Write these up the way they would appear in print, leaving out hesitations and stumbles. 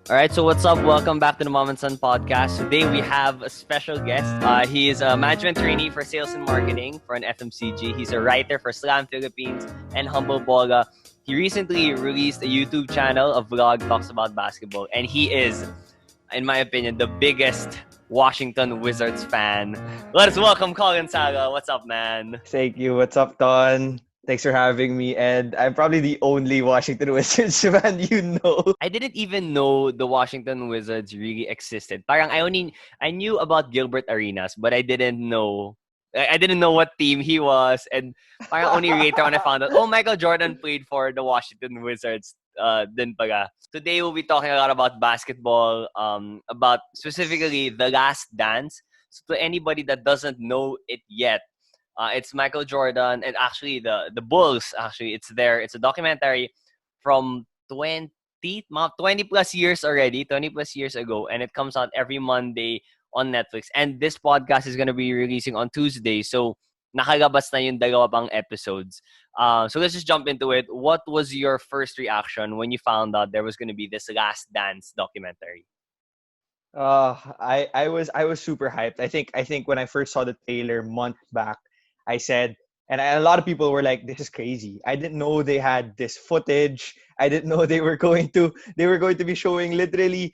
All right, so what's up? Welcome back to the Mom and Son podcast. Today we have a special guest. He is a management trainee for sales and marketing for an FMCG. He's a writer for Slam Philippines and Humble Boga. He recently released a YouTube channel, a vlog talks about basketball, and he is, in my opinion, the biggest Washington Wizards fan. Let us welcome Colin Salao. What's up, man? Thank you. What's up, Don? Thanks for having me. And I'm probably the only Washington Wizards fan you know. I didn't even know the Washington Wizards really existed. Parang I knew about Gilbert Arenas, but I didn't know what team he was, and parang only later on I found out, oh, Michael Jordan played for the Washington Wizards. Din pala. Today we'll be talking a lot about basketball, about specifically The Last Dance. So to anybody that doesn't know it yet, it's Michael Jordan and actually the Bulls. Actually, it's there. It's a documentary from 20 plus years already, 20 plus years ago, and it comes out every Monday on Netflix. And this podcast is going to be releasing on Tuesday. So nakalabas na yung dalawa pang episodes. So let's just jump into it. What was your first reaction when you found out there was going to be this Last Dance documentary? I was super hyped. I think when I first saw the trailer months back, I said, a lot of people were like, "This is crazy." I didn't know they had this footage. I didn't know they were going to be showing literally,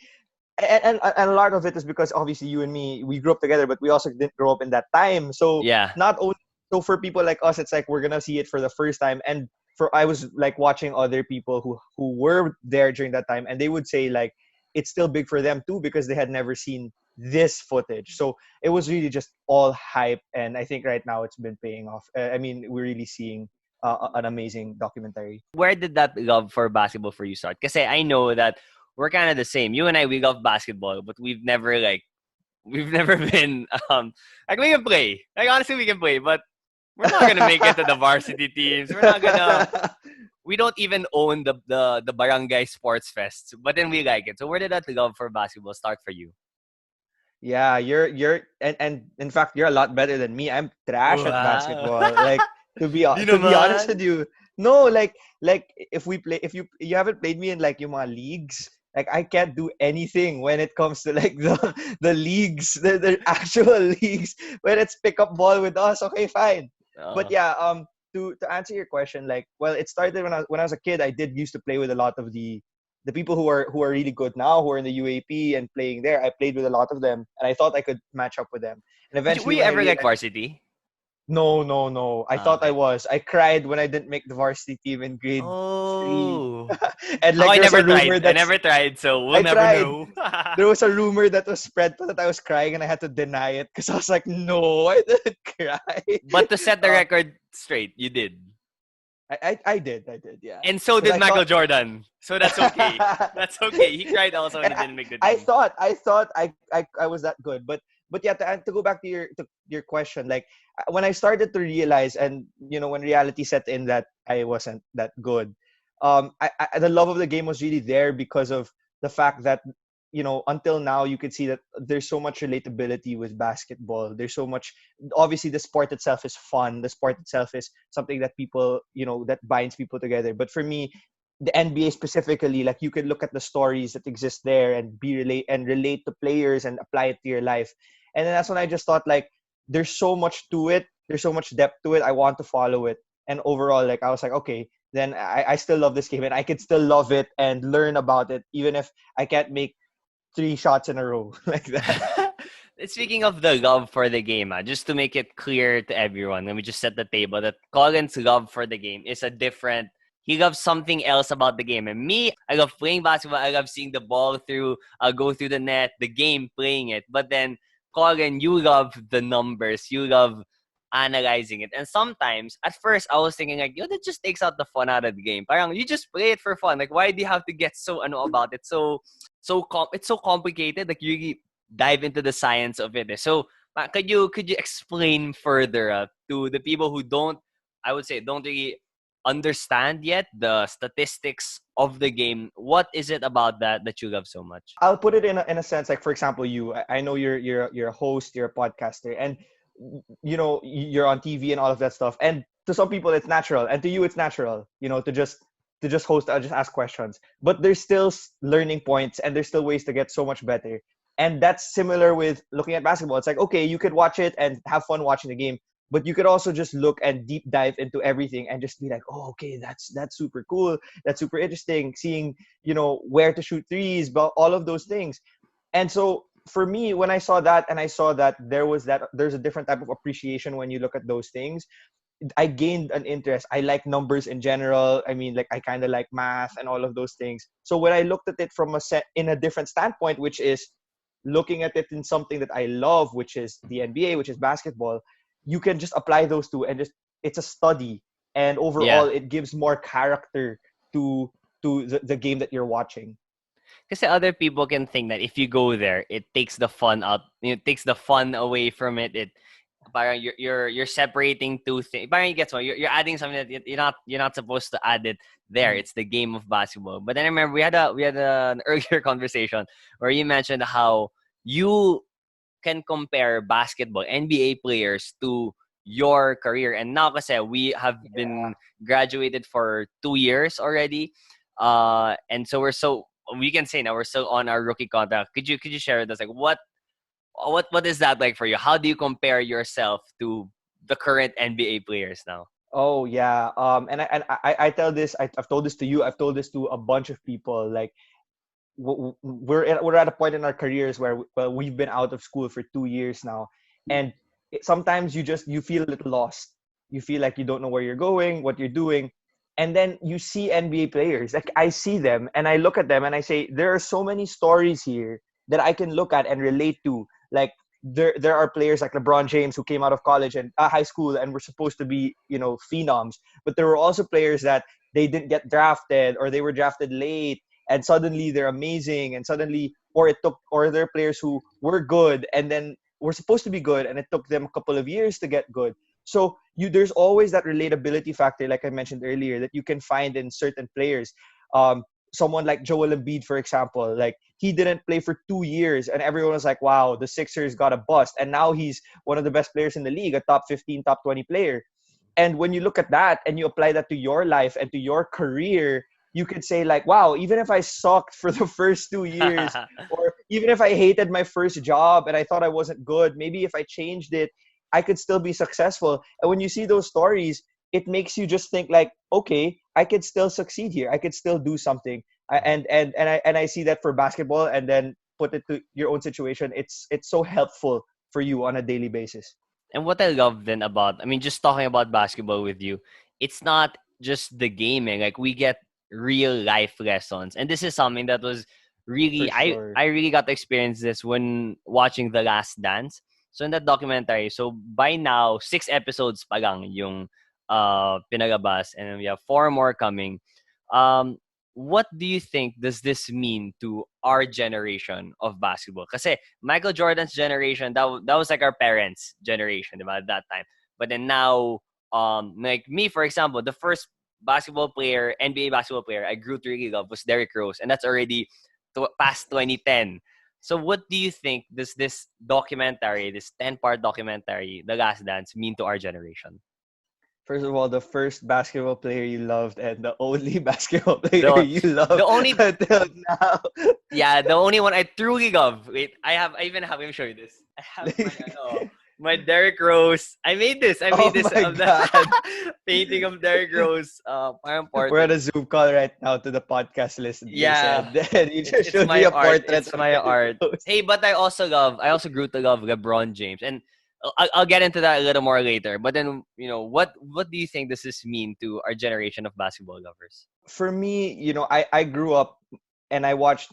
and a lot of it is because obviously you and me we grew up together, but we also didn't grow up in that time. So Yeah. not only so for people like us, it's like we're gonna see it for the first time, and for I was like watching other people who were there during that time, and they would say like it's still big for them too because they had never seen this footage. So it was really just all hype, and I think right now it's been paying off. I mean, we're really seeing an amazing documentary. Where did that love for basketball for you start? Kasi I know that we're kind of the same. You and I, we love basketball, but we've never been like we can play. Like honestly, we can play, but we're not gonna make it to the varsity teams. We don't even own the barangay sports fest, but then we like it. So where did that love for basketball start for you? Yeah, you're and in fact you're a lot better than me. I'm trash at Wow. basketball. Like Di to be honest naman. with you, no, like if you haven't played me in like yung mga leagues, like I can't do anything when it comes to like the leagues, the actual leagues when it's pick up ball with us. Okay, fine. But Uh, yeah, to answer your question, like, well, it started when I was a kid. I did used to play with a lot of the people who are really good now, who are in the UAP and playing there. I played with a lot of them, and I thought I could match up with them. And were eventually, you when I ever like realized, varsity? no, no, no, I thought I Okay. was. I cried when I didn't make the varsity team in grade 3, Oh. and Ako, like I there was a never rumor tried. I that's never tried, so we'll I never tried. know. There was a rumor that was spread that I was crying, and I had to deny it because I was like, no, I didn't cry. But to set the Uh, record straight, you did. I did, yeah. And so Because did I Michael thought, Jordan. So that's okay. That's okay. He cried also when and he didn't make the I team. thought, I was that good, but yeah, to go back to your question, like when I started to realize, and when reality set in that I wasn't that good, the love of the game was really there because of the fact that until now you could see that there's so much relatability with basketball. There's so much, obviously the sport itself is fun, the sport itself is something that people, that binds people together. But for me, the NBA specifically, like you could look at the stories that exist there and relate to players and apply it to your life. And then that's when I just thought like there's so much to it, there's so much depth to it. I want to follow it. And overall, like I was like, okay, then I still love this game and I can still love it and learn about it, even if I can't make 3 shots in a row like that. Speaking of the love for the game, just to make it clear to everyone, let me just set the table that Colin's love for the game is a different. He loves something else about the game. And me, I love playing basketball. I love seeing the ball go through the net, the game, playing it. But then, Colin, you love the numbers. You love analyzing it. And sometimes, at first, I was thinking like, yo, that just takes out the fun out of the game. Parang you just play it for fun. Like, why do you have to get so ano about it? It's so complicated. Like, you really dive into the science of it. So, could you explain further to the people who don't, I would say, don't really understand yet the statistics of the game? What is it about that you love so much? I'll put it in a sense, like for example, I know you're a host, you're a podcaster, and you're on TV and all of that stuff. And to some people it's natural, and to you it's natural, to just to just host. I'll just ask questions, but there's still learning points, and there's still ways to get so much better. And that's similar with looking at basketball. It's like, okay, you could watch it and have fun watching the game, but you could also just look and deep dive into everything and just be like, oh, okay, that's super cool, that's super interesting. Seeing, where to shoot threes, but all of those things. And so for me, when I saw that, and I saw that there's a different type of appreciation when you look at those things, I gained an interest. I like numbers in general. I mean, like, I kind of like math and all of those things. So when I looked at it from in a different standpoint, which is looking at it in something that I love, which is the NBA, which is basketball, you can just apply those two, and just, it's a study, and overall Yeah. it gives more character to the game that you're watching. Because other people can think that if you go there, it takes the fun out. It takes the fun away from it. Parang you're separating two things. Parang you get one. You're adding something that you're not supposed to add it there. Mhm. It's the game of basketball. But then I remember we had an earlier conversation where you mentioned how you can compare basketball NBA players to your career. And now kasi we have Yeah. been graduated for 2 years already. And so we can say now we're still on our rookie contract. Could you share with us, like, what is that like for you? How do you compare yourself to the current NBA players now? Oh yeah. And I tell this. I've told this to you. I've told this to a bunch of people. Like, we're at a point in our careers where, well, we've been out of school for 2 years now, and sometimes you feel a little lost. You feel like you don't know where you're going, what you're doing, and then you see NBA players. Like, I see them and I look at them and I say, there are so many stories here that I can look at and relate to. Like, there are players like LeBron James who came out of college and high school and were supposed to be, phenoms, but there were also players that they didn't get drafted, or they were drafted late, and suddenly they're amazing, and suddenly, or there are players who were good and then were supposed to be good, and it took them a couple of years to get good. So there's always that relatability factor, like I mentioned earlier, that you can find in certain players. Someone like Joel Embiid, for example, like, he didn't play for 2 years, and everyone was like, wow, the Sixers got a bust, and now he's one of the best players in the league, a top 15, top 20 player. And when you look at that and you apply that to your life and to your career, you could say, like, wow, even if I sucked for the first 2 years, or even if I hated my first job and I thought I wasn't good, maybe if I changed it, I could still be successful. And when you see those stories, it makes you just think, like, okay, I could still succeed here. I could still do something. And I see that for basketball, and then put it to your own situation. It's so helpful for you on a daily basis. And what I love then about, I mean, just talking about basketball with you, it's not just the gaming. Like, we get real life lessons, and this is something that was For really, sure. I really got to experience this when watching The Last Dance. So in that documentary, so by now 6 episodes pa lang yung pinalabas, and then we have 4 more coming. Um, what do you think does this mean to our generation of basketball? Kasi Michael Jordan's generation, that was like our parents' generation, diba, at that time. But then now, like me, for example, the first basketball player, NBA basketball player I grew to really love was Derrick Rose, and that's already past 2010. So what do you think does this documentary, this 10-part documentary, The Last Dance, mean to our generation? First of all, the first basketball player you loved, and the only basketball player The you the loved only until now. Yeah, the only one I truly love. Wait, I even have him show you this. I have my Derrick Rose. I Oh made this my of the god. painting of Derrick Rose. Parang We're on portrait. a Zoom call right now to the podcast listeners, Yeah, and then you it's just it's showed me my a art. portrait It's of my Derrick art. Rose. Hey, but I also grew to love LeBron James, and I'll get into that a little more later. But then, what do you think does this mean to our generation of basketball lovers? For me, I grew up and I watched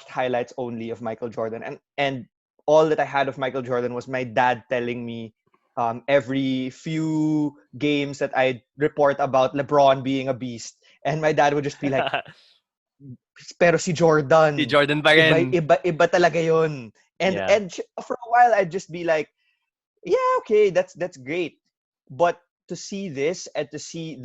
highlights only of Michael Jordan, and all that I had of Michael Jordan was my dad telling me every few games that I report about LeBron being a beast, and my dad would just be like, pero si Si Jordan, Jordan pa iba rin. iba iba talaga 'yon. And Yeah. and for a while I'd just be like, yeah, okay, that's great. But to see this, and to see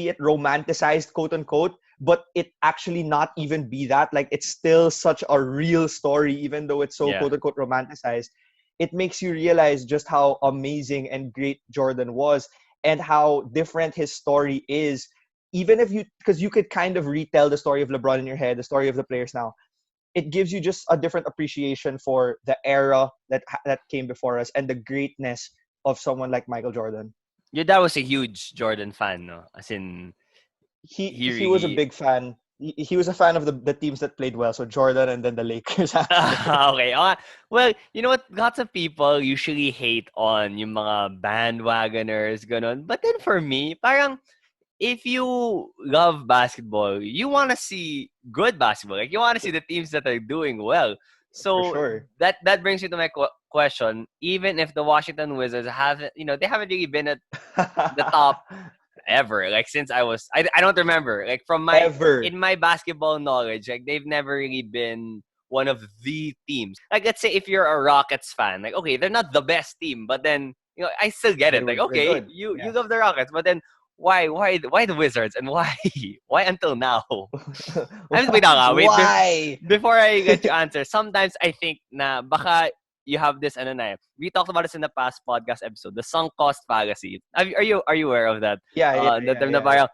it romanticized, quote unquote, but it actually not even be that, like, it's still such a real story, even though it's so, Yeah. quote unquote, romanticized. It makes you realize just how amazing and great Jordan was, and how different his story is even if because you could kind of retell the story of LeBron in your head, the story of the players now, it gives you just a different appreciation for the era that came before us and the greatness of someone like Michael Jordan. Your dad was a huge Jordan fan, no? As in, he He was a really. big fan. He was a fan of the teams that played well, so Jordan and then the Lakers after. Okay. Well, you know what? Lots of people usually hate on yung mga bandwagoners, ganun. But then for me, parang if you love basketball, you want to see good basketball. Like you want to see the teams that are doing well. For So sure. that brings me to my question. Even if the Washington Wizards haven't, they haven't really been at the top ever. Like since I don't remember. Like from my Ever. in my basketball knowledge, like they've never really been one of the teams. Like let's say if you're a Rockets fan, like okay, they're not the best team, but then I still get it. Like They're okay, good. you Yeah. love the Rockets, but then why the Wizards and why why until now? Wait lang, wait Why? before I get you answer. Sometimes I think na baka you have this ano na. We talked about this in the past podcast episode, the sunk cost fallacy. Are you aware of that? Yeah, yeah, The yeah, term na yeah, yeah. parang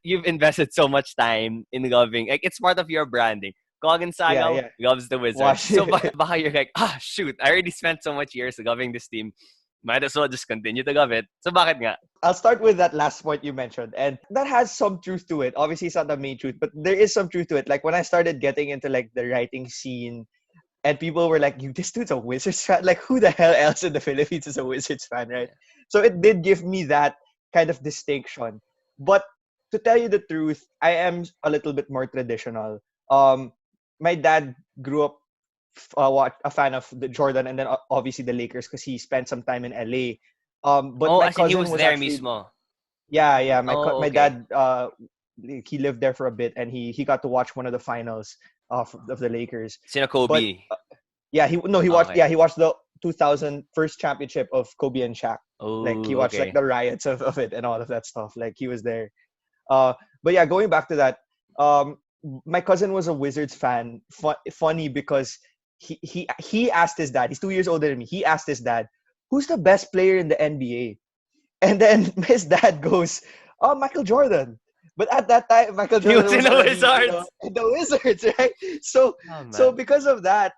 you've invested so much time in loving, like it's part of your branding. Colin Yeah, Salao yeah. loves the Wizards. Wash So it. baka you're like, shoot, I already spent so much years loving this team. Might as well just continue to love it. So bakit nga? I'll start with that last point you mentioned, and that has some truth to it. Obviously, it's not the main truth, but there is some truth to it. Like when I started getting into like the writing scene, and people were like, "You, this dude's a Wizards fan. Like, who the hell else in the Philippines is a Wizards fan, right?" So it did give me that kind of distinction. But to tell you the truth, I am a little bit more traditional. Um, my dad grew up a fan of the Jordan and then obviously the Lakers because he spent some time in LA. But Oh, my as in he cousin was was there actually mismo. yeah. Oh, My okay. dad he lived there for a bit and he got to watch one of the finals of the Lakers. Sino But Kobe. yeah, Okay. he watched the 2000 first championship of Kobe and Shaq. Like he Oh, watched like okay. the riots of it and all of that stuff. Like he was there. Uh, but yeah, going back to that, um, my cousin was a Wizards fan. Funny because he asked his dad. He's 2 years older than me. He asked his dad, "Who's the best player in the NBA?" And then his dad goes, "Oh, Michael Jordan." But at that time, Michael He Jordan was in was the already, Wizards. in the Wizards, right? So, Oh so man. because of that,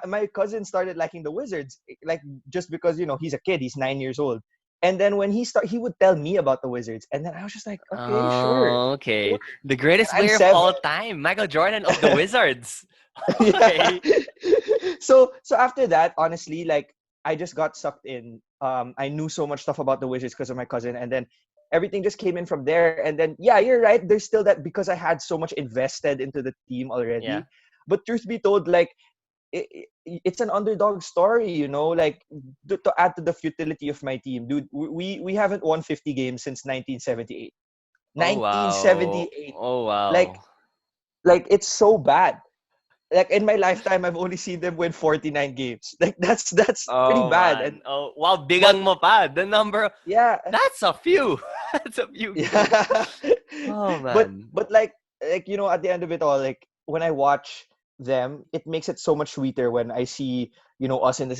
my cousin started liking the Wizards, like just because he's a kid, he's 9 years old. And then when he would tell me about the Wizards, and then I was just like, okay, sure, Oh, sure. okay. The greatest I'm player of 7. all time, Michael Jordan of the Wizards. Yeah. Okay. So after that, honestly, like I just got sucked in. I knew so much stuff about the Wizards because of my cousin, and then everything just came in from there. And then yeah, you're right. There's still that because I had so much invested into the team Yeah. already. But truth be told, like it's an underdog story, like to add to the futility of my team, dude. We haven't won 50 games since 1978. Oh wow. 1978. Oh Like wow. it's so bad. Like in my lifetime, I've only seen them win 49 games. Like that's pretty Oh bad. And man. Oh wow, but bilang mo pa. The number, yeah, that's a few. That's a few games. yeah. Oh but man. but like at the end of it all, like when I watch them, it makes it so much sweeter when I see us in the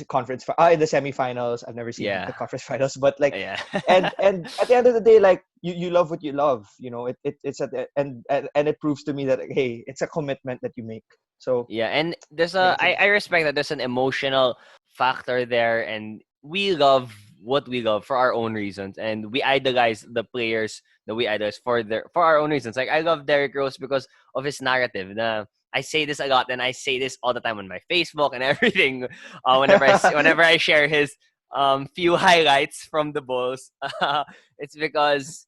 in the semifinals. I've never seen the Yeah. conference finals, but like Yeah. and at the end of the day, like you love what you love. It's at the, and it proves to me that hey, it's a commitment that you make. So Yeah, and I guess I respect that there's an emotional factor there, and we love what we love for our own reasons, and we idolize the players that we idolize for our own reasons. Like I love Derrick Rose because of his narrative. I say this a lot, and I say this all the time on my Facebook and everything. Whenever I share his few highlights from the Bulls, it's because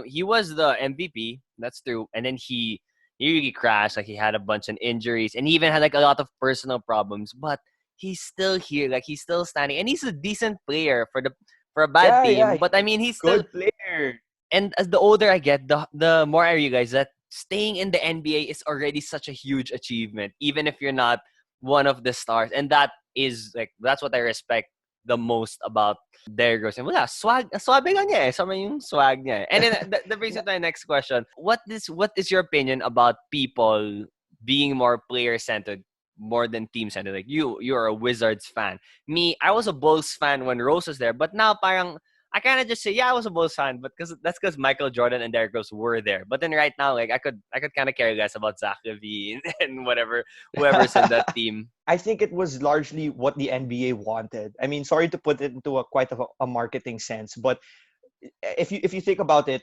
he was the MVP. That's true, and then he really crashed. Like he had a bunch of injuries, and he even had like a lot of personal problems. But he's still here. Like he's still standing, and he's a decent player for a bad yeah, team. he's But I mean, he's still. good player. And as the older I get, the more I realize that staying in the NBA is already such a huge achievement, even if you're not one of the stars. And that's what I respect the most about Derrick Rose. Wala, swabe lang niya eh. Sama yung swag niya eh. And then that brings me to my next question. What is your opinion about people being more player centered more than team centered? Like you're a Wizards fan. Me, I was a Bulls fan when Rose was there, but now parang I kind of just say, yeah, I was a Bulls fan, but that's because Michael Jordan and Derrick Rose were there. But then right now, like I could kind of care less about Zach LaVine and whatever whoever's in that team. I think it was largely what the NBA wanted. I mean, sorry to put it into a quite of a marketing sense, but if you think about it,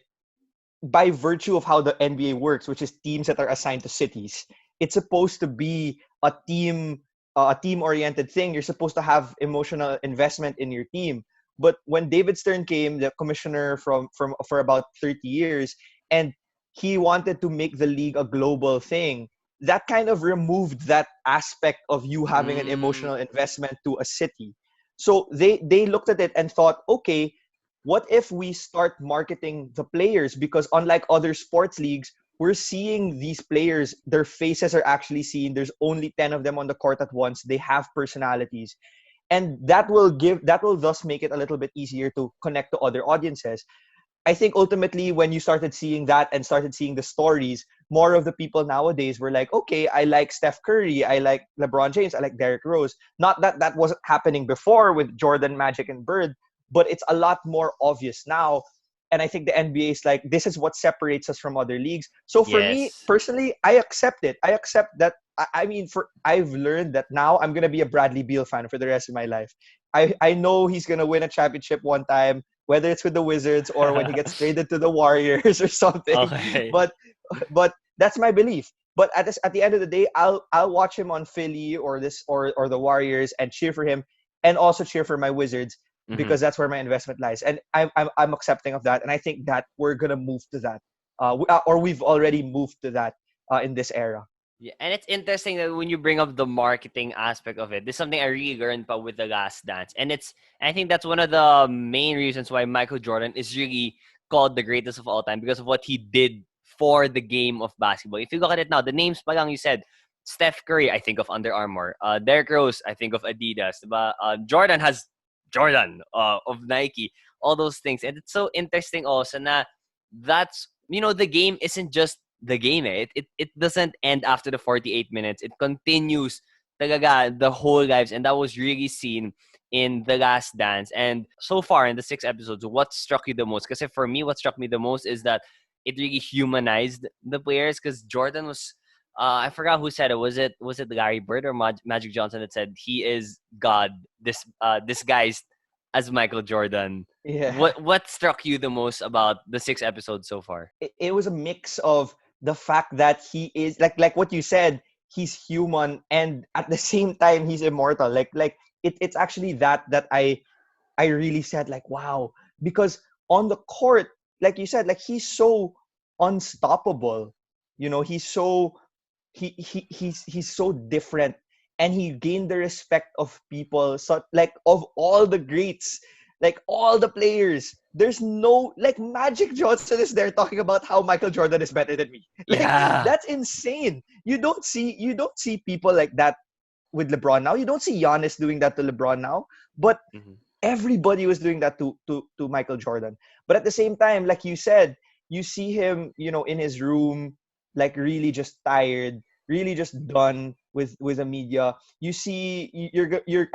by virtue of how the NBA works, which is teams that are assigned to cities, it's supposed to be a team oriented thing. You're supposed to have emotional investment in your team. But when David Stern came, the commissioner from for about 30 years, and he wanted to make the league a global thing, that kind of removed that aspect of you having an Mm, emotional investment to a city. So they looked at it and thought, okay, what if we start marketing the players? Because unlike other sports leagues, we're seeing these players, their faces are actually seen. There's only 10 of them on the court at once. They have personalities. And that will thus make it a little bit easier to connect to other audiences. I think ultimately when you started seeing that and started seeing the stories, more of the people nowadays were like, okay, I like Steph Curry, I like LeBron James, I like Derrick Rose. Not that that wasn't happening before with Jordan, Magic, and Bird, but it's a lot more obvious now. And I think the NBA is like, this is what separates us from other leagues. So for me yes. personally, I accept it. I accept that. I mean, for I've learned that now I'm gonna be a Bradley Beal fan for the rest of my life. I know he's gonna win a championship one time, whether it's with the Wizards or when he gets traded to the Warriors or something. Okay. But but that's my belief. But at the end of the day, I'll watch him on Philly or the Warriors and cheer for him, and also cheer for my Wizards Mm-hmm. because that's where my investment lies, and I'm accepting of that, and I think that we're gonna move to that, or we've already moved to that in this era. Yeah, and it's interesting that when you bring up the marketing aspect of it, this is something I really learned about with the Last Dance, and I think that's one of the main reasons why Michael Jordan is really called the greatest of all time because of what he did for the game of basketball. If you look at it now, the names pa lang you said, Steph Curry, I think of Under Armour. Derrick Rose, I think of Adidas. Diba? Jordan has Jordan of Nike. All those things, and it's so interesting also na that's the game isn't just the game. It doesn't end after the 48 minutes. It continues talaga the whole lives, and that was really seen in The Last Dance. And so far in the 6 episodes, what struck you the most? Because for me, what struck me the most is that it really humanized the players. Because Jordan was, I forgot who said it. Was it Larry Bird or Magic Johnson that said he is God? This guy's as Michael Jordan. Yeah. What struck you the most about the 6 episodes so far? It was a mix of the fact that he is like what you said, he's human, and at the same time he's immortal. It's actually that I really said like, wow, because on the court, like you said, like he's so unstoppable. He's so he's so different, and he gained the respect of people, so like of all the greats, like all the players. There's no, like, Magic Johnson is there talking about how Michael Jordan is better than me. Like, Yeah. that's insane. You don't see people like that with LeBron now. You don't see Giannis doing that to LeBron now. But Mhm. everybody was doing that to Michael Jordan. But at the same time, like you said, you see him, in his room, like really just tired, really just done with the media. You see,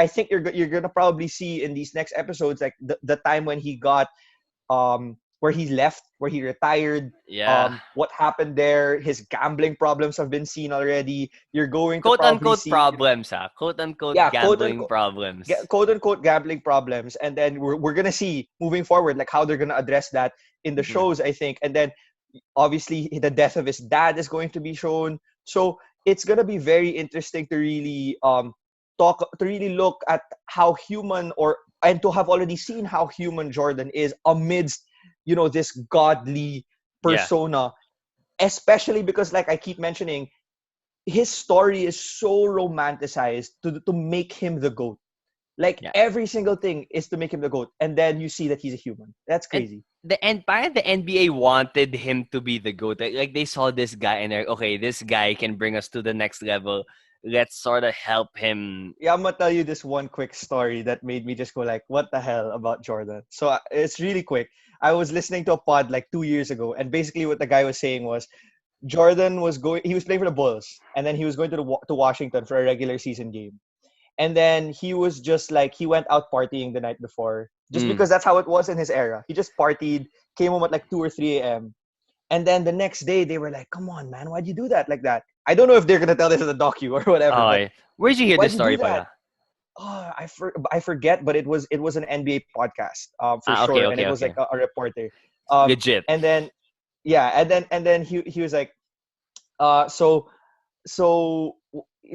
I think you're gonna probably see in these next episodes, like the time when he got where he left, where he retired, Yeah. what happened there. His gambling problems have been seen already. You're going to Quote probably unquote see, problems, ha. Quote unquote yeah, quote gambling unquote problems. quote unquote gambling problems, and then we're gonna see moving forward like how they're gonna address that in the Mhm. shows, I think. And then obviously the death of his dad is going to be shown, so it's gonna be very interesting to really look at how human, or and to have already seen how human Jordan is amidst this godly Yeah. persona, especially because, like I keep mentioning, his story is so romanticized to make him the GOAT. Like Yeah. every single thing is to make him the GOAT, and then you see that he's a human. That's And crazy. the NBA wanted him to be the GOAT. Like they saw this guy and they're okay, this guy can bring us to the next level. Let's sort of help him. Yeah, I'm gonna tell you this one quick story that made me just go like, "What the hell?" about Jordan. So it's really quick. I was listening to a pod like 2 years ago, and basically what the guy was saying was Jordan was going. He was playing for the Bulls, and then he was going to Washington for a regular season game. And then he was just like, he went out partying the night before. just Mm. because that's how it was in his era. He just partied, came home at like 2 or 3 a.m. And then the next day they were like, "Come on, man, why'd you do that like that?" I don't know if they're gonna tell this in the docu or whatever, Oh, but yeah. Where'd you hear this why'd you do story, that? pala? Oh, I forget, but it was an NBA podcast, for Ah, okay, sure, and okay, it was like okay. a reporter, Legit. and then yeah, and then he was like, so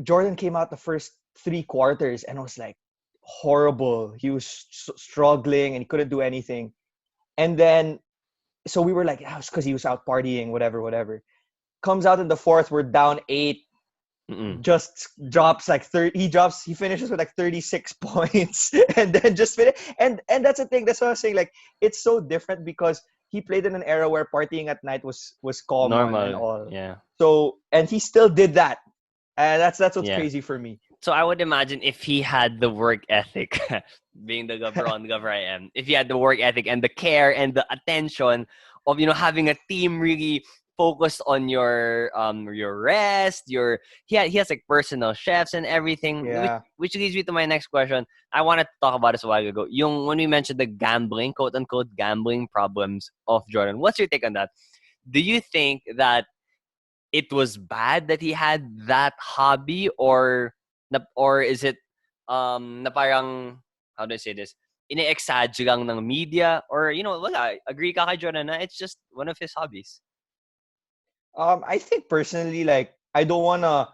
Jordan came out the first 3 quarters and was like horrible. He was struggling and he couldn't do anything, and then so we were like, oh, it's because he was out partying, whatever, whatever. Comes out in the fourth, we're down 8, Mm-mm. just drops like 30. He finishes with like 36 points, and then just finish. And that's the thing. That's what I was saying. Like, it's so different because he played in an era where partying at night was common and Normal. all. Yeah. So, and he still did that, and that's what's Yeah. crazy for me. So I would imagine if he had the work ethic, being the governor I am, if he had the work ethic and the care and the attention of having a team really focused on your rest, he has like personal chefs and everything, Yeah. which leads me to my next question. I wanted to talk about this a while ago. When we mentioned the gambling, quote unquote gambling problems of Jordan. What's your take on that? Do you think that it was bad that he had that hobby, or is it na parang, how do I say this, ine-exaggerate lang ng media, or wala, agree ka kay Jordan na it's just one of his hobbies? I think personally, like, I don't wanna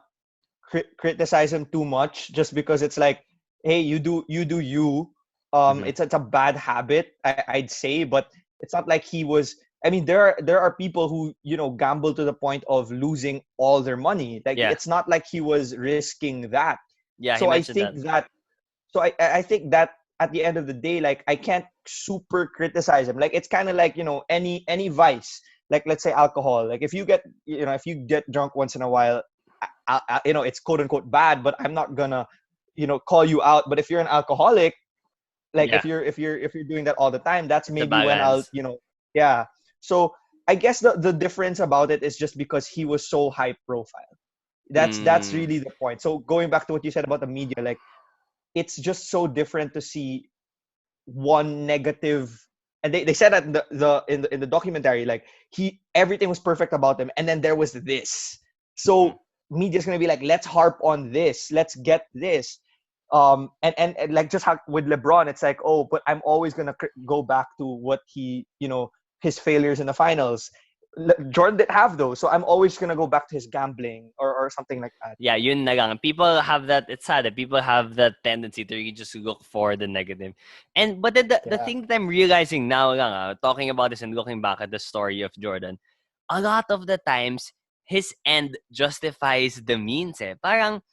criticize him too much just because it's like, hey, you do you. Mm-hmm. It's a bad habit, I'd say, but it's not like he was. I mean, there are people who gamble to the point of losing all their money. Like, Yeah, it's not like he was risking that. yeah, he So I mentioned think that. that I think that at the end of the day, like, I can't super criticize him. Like, it's kind of like, any vice. Like, let's say alcohol. Like, if you get drunk once in a while, it's quote unquote bad, but I'm not gonna call you out. But if you're an alcoholic, like, Yeah, if you're doing that all the time, that's it's a maybe when I'll, balance. yeah. So I guess the difference about it is just because he was so high profile. That's Mm, really the point. So going back to what you said about the media, like, it's just so different to see one negative. And they said that in the documentary, like, he everything was perfect about him, and then there was this. mm-mm. So media's gonna be like, let's harp on this, let's get this. And like, just how with LeBron, it's like, oh, but I'm always gonna go back to what his failures in the finals. Jordan didn't have those, so I'm always gonna go back to his gambling or something like that. Yeah, yun na lang. People have that. It's sad that people have that tendency to really just look for the negative. But then the Yeah. thing that I'm realizing now, lang, talking about this and looking back at the story of Jordan, a lot of the times his end justifies the means. Parang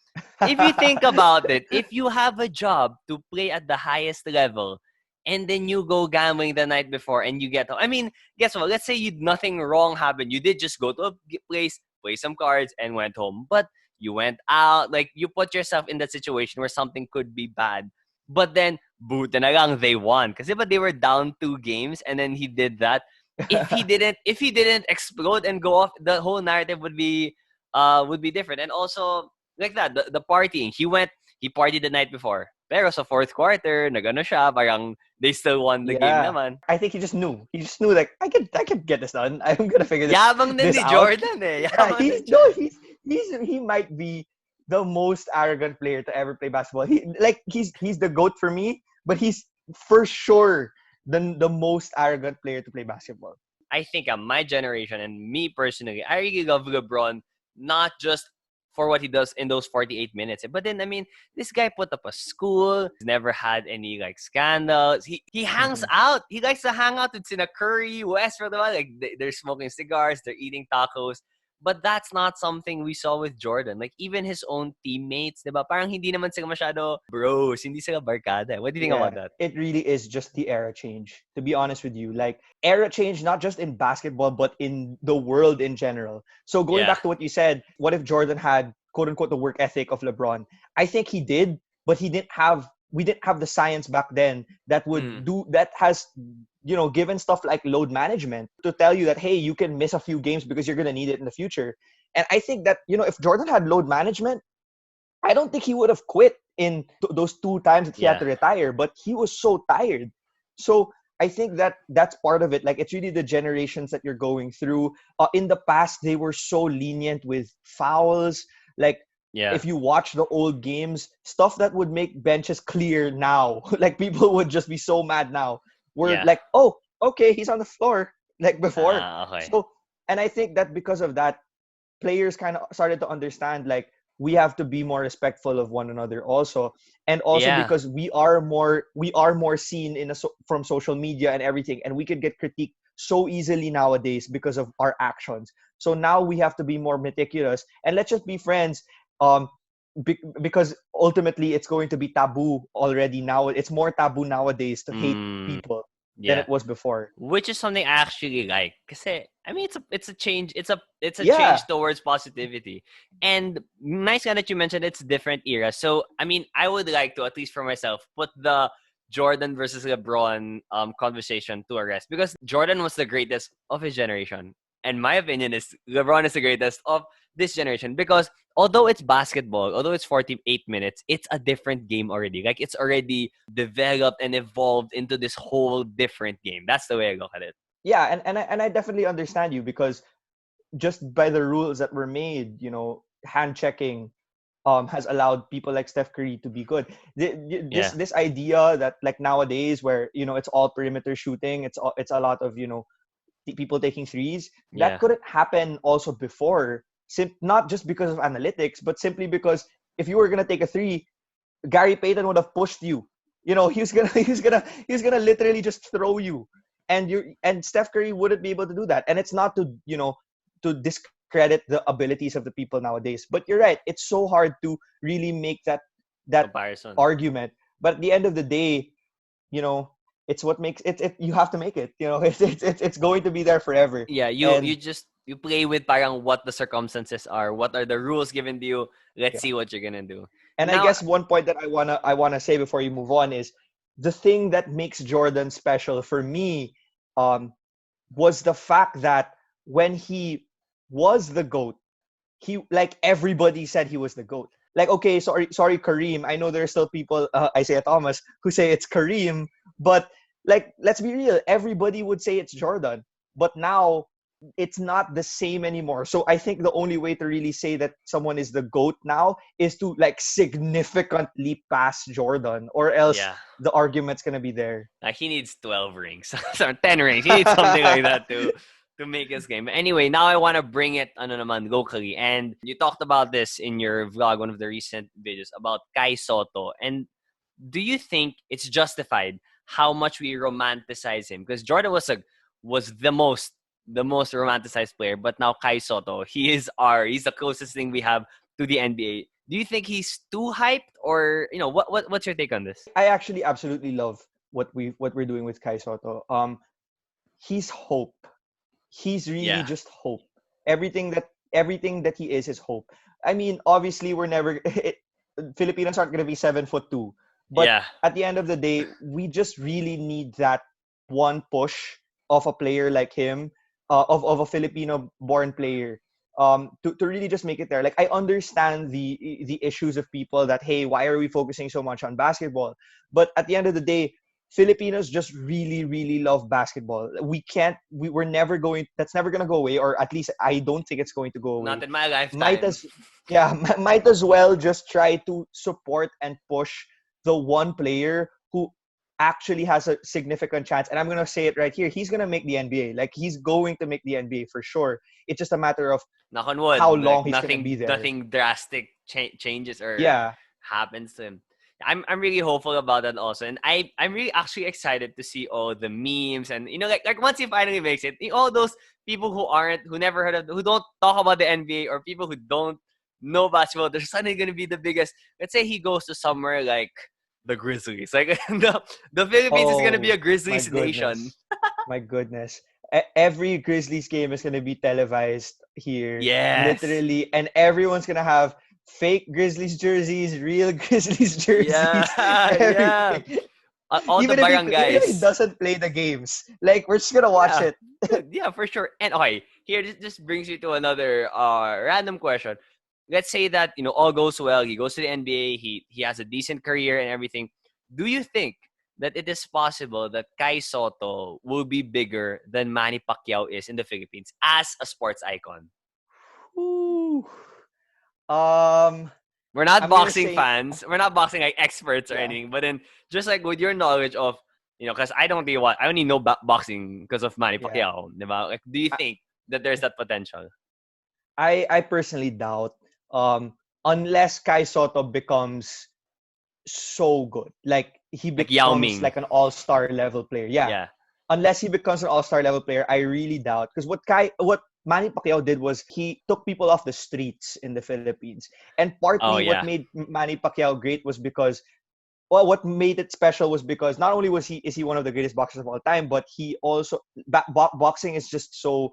if you think about it, if you have a job to play at the highest level, and then you go gambling the night before and you get home. I mean, guess what? Let's say nothing wrong happened. You did just go to a place, play some cards, and went home. But you went out, like you put yourself in that situation where something could be bad. But then, buti na lang, they won. Kasi but they were down 2 games, and then he did that. If he didn't explode and go off, the whole narrative would be different. And also, like that, the partying. He partied the night before. Pero sa fourth quarter, nagano siya, parang they still won the game Yeah. naman. I think he just knew. He just knew, like, I could get this done. I'm gonna figure this Yabang din this ni out. Jordan eh. Yeah, Yabang ni he's no, Jordan. he might be the most arrogant player to ever play basketball. He's the GOAT for me, but he's for sure the most arrogant player to play basketball. I think my generation and me personally, I really love LeBron, not just for what he does in those 48 minutes. But then, I mean, this guy put up a school. He's never had any like scandals. He hangs Mhm. out. He likes to hang out with Sina Curry, Westbrook. Like they're smoking cigars, they're eating tacos. But that's not something we saw with Jordan. Like even his own teammates, diba? Parang hindi naman sila masyado bros, hindi sila barkada. What do you think Yeah, about that? it really is just the era change, to be honest with you. Like, era change, not just in basketball, but in the world in general. So going Yeah. back to what you said, what if Jordan had, quote unquote, the work ethic of LeBron? I think he did, but we didn't have the science back then that Mm. has given stuff like load management to tell you that, hey, you can miss a few games because you're gonna need it in the future. And I think that, if Jordan had load management, I don't think he would have quit in those 2 times that he had Yeah. to retire, but he was so tired. So I think that that's part of it. Like, it's really the generations that you're going through. In the past, they were so lenient with fouls. Like, Yeah. if you watch the old games, stuff that would make benches clear now, like people would just be so mad now. We're Yeah. like, oh, okay, he's on the floor, like before. Ah, okay. So, and I think that because of that, players kind of started to understand, like, we have to be more respectful of one another also, and also Yeah. because we are more seen from social media and everything, and we can get critiqued so easily nowadays because of our actions. So now we have to be more meticulous, and let's just be friends. Because ultimately it's going to be taboo already now. It's more taboo nowadays to hate Mm, people than yeah. it was before. Which is something I actually like. Kasi, I mean, it's a change. It's a Yeah. change towards positivity. And nice nga that you mentioned it's different era. So I mean, I would like to, at least for myself, put the Jordan versus LeBron conversation to a rest, because Jordan was the greatest of his generation, and my opinion is LeBron is the greatest of this generation, because although it's basketball, although it's 48 minutes, it's a different game already. Like, it's already developed and evolved into this whole different game. That's the way I look at it. Yeah, and I definitely understand you, because just by the rules that were made, hand checking has allowed people like Steph Curry to be good. This Yeah. this idea that, like, nowadays, where it's all perimeter shooting, it's a lot of people taking threes, that Yeah. couldn't happen also before. Not just because of analytics, but simply because if you were gonna take a three, Gary Payton would have pushed you. He's gonna he's gonna literally just throw you, and Steph Curry wouldn't be able to do that. And it's not to discredit the abilities of the people nowadays, but you're right. It's so hard to really make that Comparison. argument. But at the end of the day, you know, it's what makes it. You have to make it. It's going to be there forever. Yeah, you And just you play with parang what the circumstances are, what are the rules given to you. Let's yeah. see what you're gonna do. And I Now, guess one point that I wanna say before you move on is the thing that makes Jordan special for me, um, was the fact that when he was the GOAT, he, like, everybody said he was the GOAT. Like, okay, sorry, Kareem. I know there's still people, Isaiah Thomas, who say it's Kareem, but, like, let's be real. Everybody would say it's Jordan, but now it's not the same anymore. So I think the only way to really say that someone is the GOAT now is to, like, significantly pass Jordan, or else yeah, the argument's gonna be there. like he needs 12 rings, sorry, 10 rings. He needs something like that to make his game. Anyway, now I want to bring it ano naman locally, and you talked about this in your vlog, one of the recent videos about Kai Sotto. And do you think it's justified how much we romanticize him? Because Jordan was the most romanticized player, but now Kai Sotto, he's the closest thing we have to the NBA. Do you think he's too hyped, or what's your take on this? I actually absolutely love what we're doing with Kai Soto. He's hope. He's really Yeah, just hope. Everything that he is hope. I mean, obviously, we're never Filipinos aren't gonna be 7'2", but yeah, at the end of the day, we just really need that one push of a player like him, of a Filipino-born player, to really just make it there. Like, I understand the issues of people that, hey, why are we focusing so much on basketball? But at the end of the day, Filipinos just really, really love basketball. We're never going, that's never going to go away, or at least I don't think it's going to go not away. in my Might lifetime. as, yeah, might as well just try to support and push the one player who actually has a significant chance. And I'm going to say it right here. He's going to make the NBA. Like, he's going to make the NBA for sure. It's just a matter of Knock on how wood, long like he's going to be there. nothing drastic changes or Yeah. happens to him. I'm really hopeful about that also, and I'm really actually excited to see all the memes, and like once he finally makes it, all those people who never heard of, who don't talk about the NBA, or people who don't know basketball, they're suddenly gonna be the biggest. Let's say he goes to somewhere like the Grizzlies, like the Philippines is gonna be Oh, a my Grizzlies nation. goodness. My goodness. Every Grizzlies game is going to be televised here, Yes, literally, and everyone's going to have fake Grizzlies jerseys, real Grizzlies yeah, jerseys, yeah. everything. All the Even if he barangays. doesn't play the games, like, we're just going to watch Yeah, it. dude, yeah, for sure. And okay, here this brings you to another random question. Let's say that all goes well. He goes to the NBA. He has a decent career and everything. Do you think that it is possible that Kai Sotto will be bigger than Manny Pacquiao is in the Philippines as a sports icon? Ooh. Um, We're not I'm gonna boxing say fans. We're not boxing like experts or yeah. anything. But then, just like with your knowledge of, because I don't really watch. I only know boxing because of Manny Yeah. Pacquiao. Diba? Like, do you I, think that there's that potential? I personally doubt unless Kai Soto becomes so good. Like he Like Yao becomes Ming. like an all-star level player. Yeah. Yeah. Unless he becomes an all-star level player, I really doubt. Because what Manny Pacquiao did was he took people off the streets in the Philippines. And Oh partly what yeah. made Manny Pacquiao great was because what made it special was because not only is he one of the greatest boxers of all time, but he also boxing is just so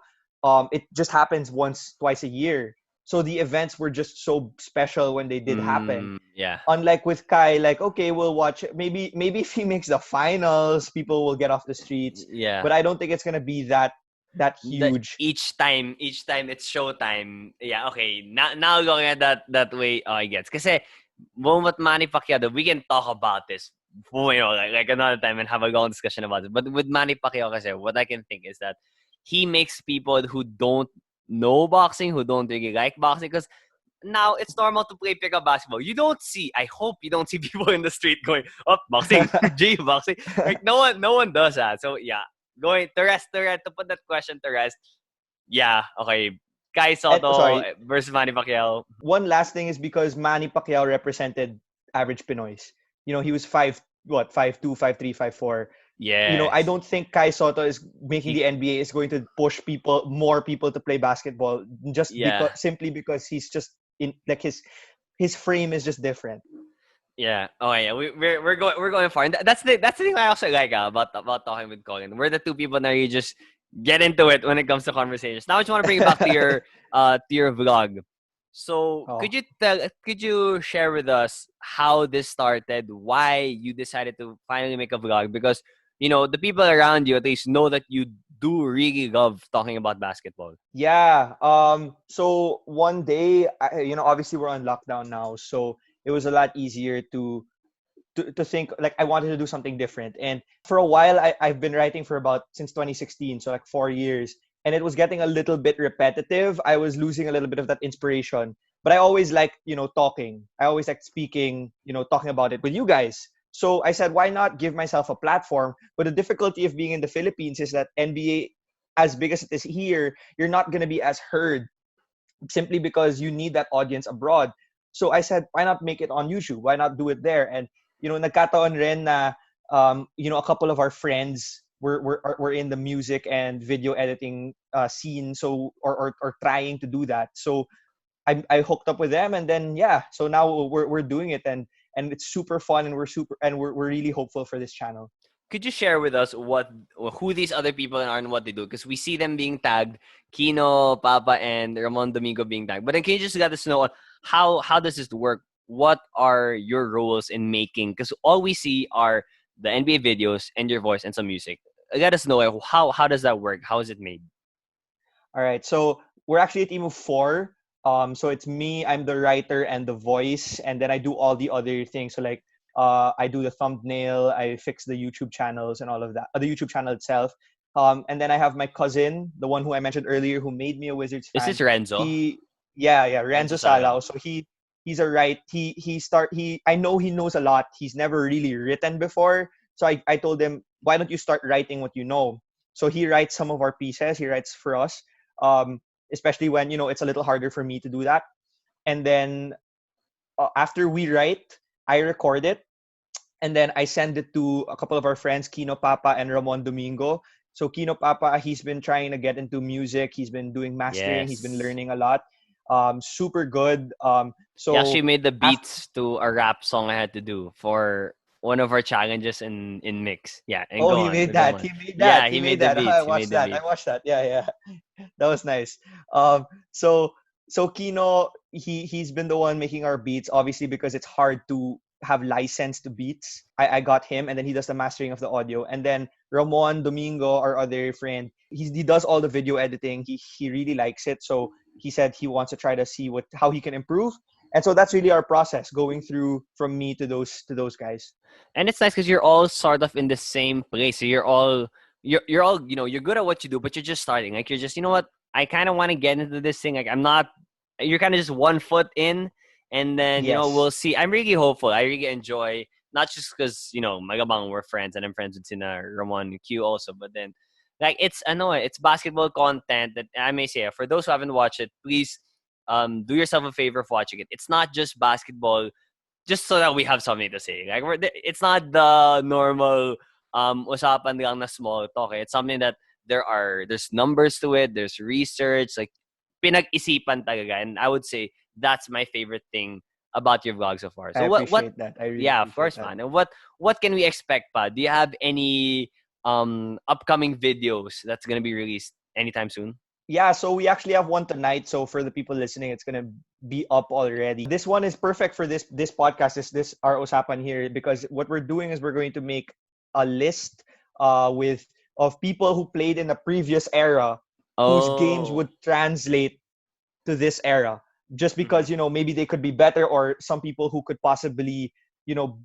it just happens once twice a year. So the events were just so special when they did happen. Yeah. Unlike with Kai, like okay, we'll watch it. Maybe if he makes the finals, people will get off the streets. Yeah. But I don't think it's gonna be that The huge. each time it's showtime. Yeah, okay. Now going at that way, I guess. Kasi with Manny Pacquiao, we can talk about this, like another time and have a long discussion about it. But with Manny Pacquiao, kasi, what I can think is that he makes people who don't know boxing, who don't really like boxing, because now it's normal to play pickup basketball. You don't see. I hope you don't see people in the street going, "Oh, boxing, G boxing." Like no one does that. So yeah, going to put that question to rest. Yeah, okay. Kai And Soto sorry, versus Manny Pacquiao. one last thing is because Manny Pacquiao represented average Pinoys. He was 5'2", 5'3", 5'4". I Yes, don't think Kai Soto is making he. the NBA is going to push more people to play basketball just Yeah, because he's just in like his frame is just different. yeah. Oh yeah, we're going far. And that's the thing I also like about talking with Colin. We're the two people that you just get into it when it comes to conversations. Now I just want to bring it back to your vlog. So Oh. could you share with us how this started? Why you decided to finally make a vlog? Because the people around you at least know that you do really love talking about basketball. Yeah. So one day, obviously we're on lockdown now, so it was a lot easier to think like I wanted to do something different. And for a while, I've been writing for about since 2016, so like 4 years, and it was getting a little bit repetitive. I was losing a little bit of that inspiration, but I always like talking. I always like speaking, talking about it with you guys. So I said, why not give myself a platform? But the difficulty of being in the Philippines is that NBA, as big as it is here, you're not going to be as heard simply because you need that audience abroad. So I said, why not make it on YouTube? Why not do it there? And nagkataon rin na a couple of our friends were in the music and video editing scene, so or trying to do that. So I hooked up with them, and then yeah, so now we're doing it, and it's super fun, and we're really hopeful for this channel. Could you share with us who these other people are and what they do? Because we see them being tagged, Kino, Papa, and Ramon Domingo being tagged. But then can you just let us know on how does this work? What are your roles in making? Because all we see are the NBA videos and your voice and some music. Let us know how does that work? How is it made? All right. So we're actually a team of four. So it's me, I'm the writer and the voice, and then I do all the other things. So like I do the thumbnail, I fix the YouTube channels and all of that. The YouTube channel itself. And then I have my cousin, the one who I mentioned earlier, who made me a Wizards Is this fan. Renzo? He yeah, Renzo Renzo Salao. Salao. So he's a right. He I know he knows a lot. He's never really written before. So I told him, why don't you start writing what you know? So he writes some of our pieces. He writes for us. Um, Especially when it's a little harder for me to do that. And then after we write, I record it, and then I send it to a couple of our friends, Kino Papa and Ramon Domingo. So Kino Papa, he's been trying to get into music. He's been doing mastering. He's been Yes. learning a lot. Super good. He actually So made the after beats to a rap song I had to do for one of our challenges in mix. Yeah, and oh, go he on, made go that. on. He made that. Yeah, He he made made the that. I beats. He made watched the that. I beats. watched that. Yeah, yeah. That was nice. So Kino, he's been the one making our beats, obviously because it's hard to have licensed beats. I got him, and then he does the mastering of the audio. And then Ramon Domingo, our other friend, he does all the video editing. He really likes it, so he said he wants to try to see how he can improve. And so that's really our process going through from me to those guys. And it's nice because you're all sort of in the same place. So you're all you're good at what you do, but you're just starting. Like you're just what I kind of want to get into this thing. Like I'm not. You're kind of just 1 foot in, and then we'll Yes. see. I'm really hopeful. I really enjoy not just because Magabang we're friends and I'm friends with Sina Ramon and Q also, but then like it's basketball content that I may say for those who haven't watched it, please do yourself a favor of watching it. It's not just basketball just so that we have something to say. Like it's not the normal usapan lang na small talk. It's something that there's numbers to it, there's research, like pinag-isipan talaga. And I would say that's my favorite thing about your vlog so far. I So what appreciate that. I really yeah, of appreciate course, that. man. And what can we expect, pa? Do you have any upcoming videos that's gonna be released anytime soon? Yeah, so we actually have one tonight. So for the people listening, it's gonna be up already. This one is perfect for this podcast. This our usapan here because what we're doing is we're going to make a list with of people who played in the previous era whose games Oh. would translate to this era. Just because Mhm. maybe they could be better, or some people who could possibly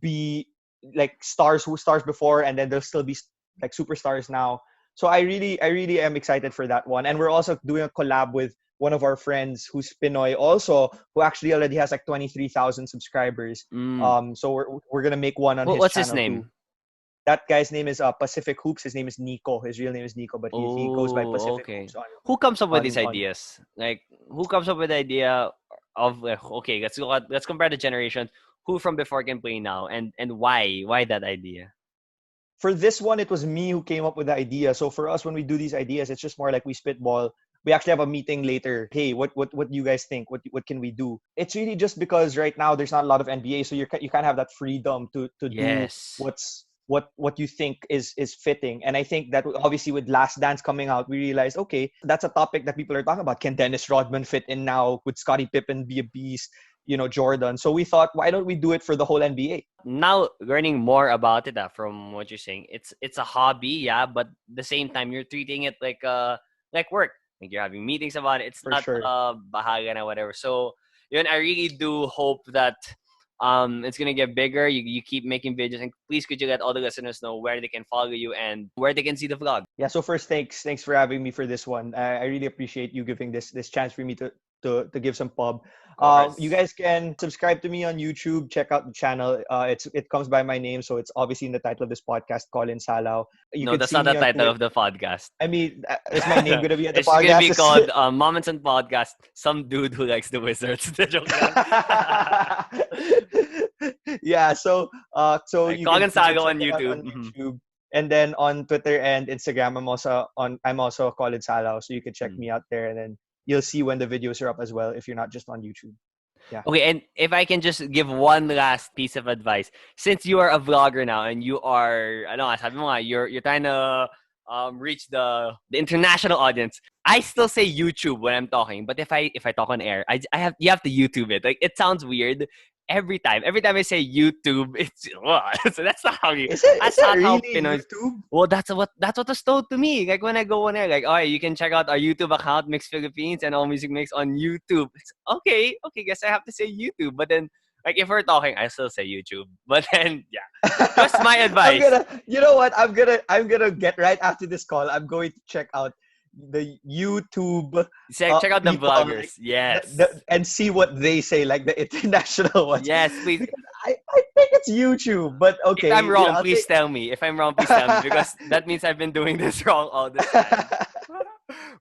be like stars before, and then they'll still be like superstars now. So I really am excited for that one. And we're also doing a collab with one of our friends who's Pinoy also, who actually already has like 23,000 subscribers. Mm. So we're gonna make one on his What's his channel too. name? That guy's name is Pacific Hoops. His name is Nico. His real name is Nico, but he goes by Oh, Pacific okay. Hoops on Who comes up with these on ideas? Like, who comes up with the idea of like, okay, let's compare the generations. Who from before can play now, and why? Why that idea? for this one, it was me who came up with the idea. So for us, when we do these ideas, it's just more like we spitball. We actually have a meeting later. Hey, what do you guys think? What can we do? It's really just because right now there's not a lot of NBA, so you can't have that freedom to do Yes. what you think is fitting. And I think that obviously with Last Dance coming out, we realized okay, that's a topic that people are talking about. Can Dennis Rodman fit in now? Would Scottie Pippen be a beast? Jordan. So we thought, why don't we do it for the whole NBA? Now learning more about it from what you're saying, it's a hobby, yeah, but at the same time you're treating it like work. Like you're having meetings about it. It's For not sure. bahaga na whatever. So I really do hope that it's gonna get bigger. You keep making videos, and please could you let all the listeners know where they can follow you and where they can see the vlog. Yeah, so first, thanks for having me for this one. I really appreciate you giving this chance for me to give some pub. Of You course. guys can subscribe to me on YouTube. Check out the channel. It comes by my name, so it's obviously in the title of this podcast, Colin Salao. You No, can that's see not the me on title Twitter. of the podcast. I mean, is my name gonna be at the It's gonna be podcast? called Moments and Podcast. Some dude who likes the Wizards. Joke lang. Yeah, so Like, you can Colin Salao check on it out YouTube. on Mhm. YouTube. And then on Twitter and Instagram, I'm also Colin Salao, so you can check Mm. me out there, and then you'll see when the videos are up as well if you're not just on YouTube. Yeah. Okay, and if I can just give one last piece of advice, since you are a vlogger now and you are, I don't know, sabi mo nga, you're trying to reach the international audience. I still say YouTube when I'm talking, but if I talk on air, I have you have to YouTube it. Like it sounds weird every time I say YouTube, it's so that's not how you Is that's that not how really Pinoy. YouTube? Well, that's what was told to me. Like when I go on air, like, all right, you can check out our YouTube account, Mix Philippines, and All Music Mix on YouTube. It's okay. Guess I have to say YouTube, but then like if we're talking, I still say YouTube. But then yeah, just my I'm advice. gonna, you know what? I'm gonna get right after this call. I'm going to check out the YouTube Check out the people, vloggers. like Yes, and see what they say, like the international ones, yes, please. because I think it's YouTube. But If I'm okay, wrong, I'll please take. tell me. If I'm wrong, please tell me because that means I've been doing this wrong all this time.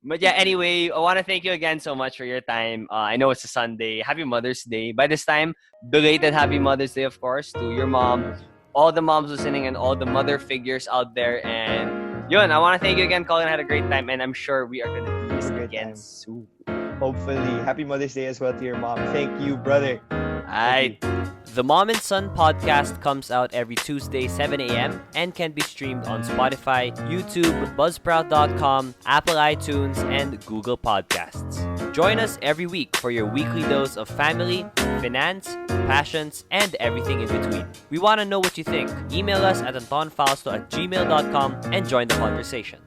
But yeah, anyway, I want to thank you again so much for your time. I know it's a Sunday. Happy Mother's Day. By this time, belated Happy Mother's Day, of course, to your mom, all the moms listening, and all the mother figures out there. And yun, I want to thank you again, Colin. I had a great time, and I'm sure we are going to do Have this a great again time. soon. Hopefully, happy Mother's Day as well to your mom. Thank you, brother. Thank you. Alright. The Mom and Son podcast comes out every Tuesday, 7 a.m. and can be streamed on Spotify, YouTube, Buzzsprout.com, Apple iTunes, and Google Podcasts. Join us every week for your weekly dose of family, finance, passions, and everything in between. We want to know what you think. Email us at antonfausto@gmail.com and join the conversation.